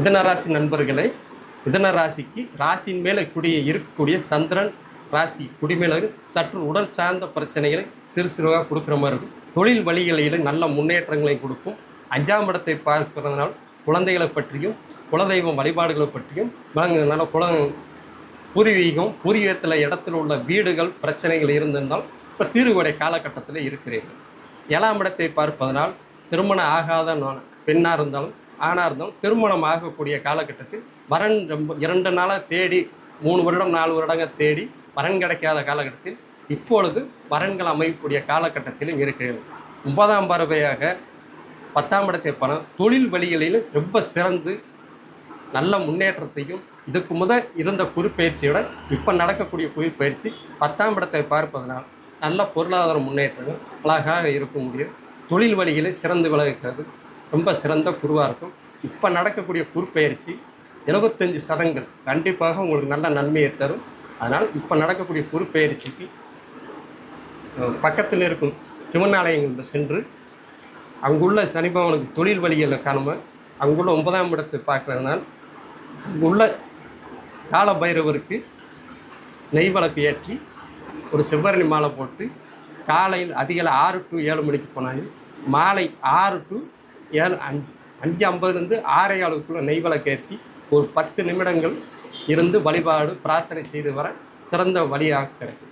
மிதுன ராசி நண்பர்களே, மிதுன ராசிக்கு ராசியின் மேலே இருக்கக்கூடிய சந்திரன் ராசி குடிமேல சற்று உடல் சார்ந்த பிரச்சனைகளை சிறு சிறுவாக கொடுக்குற மாதிரி இருக்கும். தொழில் வழிகளில் நல்ல முன்னேற்றங்களை கொடுக்கும். 5ஆம் இடத்தை பார்க்கிறதுனால் குழந்தைகளை பற்றியும் குலதெய்வம் வழிபாடுகளை பற்றியும் விளங்குறதுனால பூர்வீகத்தில் இடத்துல உள்ள வீடுகள் பிரச்சனைகள் இருந்திருந்தால் இப்போ தீர்வுடைய காலகட்டத்தில் இருக்கிறீர்கள். 7ஆம் இடத்தை பார்ப்பதனால் திருமணம் ஆகாத பெண்ணாக இருந்தாலும் ஆணாக இருந்தாலும் திருமணம் ஆகக்கூடிய காலகட்டத்தில் வரன் ரொம்ப 2 நாளாக தேடி 3 வருடம் 4 வருடங்கள் தேடி வரன் கிடைக்காத காலகட்டத்தில் இப்பொழுது வரன்கள் அமையக்கூடிய காலகட்டத்திலும் இருக்கிறது. 9ஆம் பார்வையாக 10ஆம் இடத்தை தொழில் வழிகளில் ரொம்ப சிறந்து நல்ல முன்னேற்றத்தையும் இதுக்கு இருந்த குறிப்பெயர்ச்சியோட இப்போ நடக்கக்கூடிய குறிப்பெயர்ச்சி 10ஆம் இடத்தை பார்ப்பதனால் நல்ல பொருளாதார முன்னேற்றங்கள் அழகாக இருக்க முடியும். தொழில் வழிகளில் சிறந்து விளங்குகிறது. ரொம்ப சிறந்த குருவாக இருக்கும். இப்போ நடக்கக்கூடிய குறுப்பெயர்ச்சி 75% கண்டிப்பாக உங்களுக்கு நல்ல நன்மையை தரும். அதனால் இப்போ நடக்கக்கூடிய குறுப்பெயர்ச்சிக்கு பக்கத்தில் இருக்கும் சிவன் ஆலயங்களில் சென்று அங்குள்ள சனிபவனுக்கு தொழில் வழிகளில் காணாமல் அங்குள்ள 9ஆம் இடத்தை பார்க்கறதுனால் அங்குள்ள கால பைரவருக்கு நெய் விளக்கு ஏற்றி ஒரு செவ்வரணி மாலை போட்டு காலையில் அதிகாலை 6 to 7 மணிக்கு போனாங்க. மாலை 6 to 7 5:50 6:15 நெய் விளக்கு ஏற்றி ஒரு 10 நிமிடங்கள் இருந்து வழிபாடு பிரார்த்தனை செய்து வர சிறந்த வழியாக கிடைக்கும்.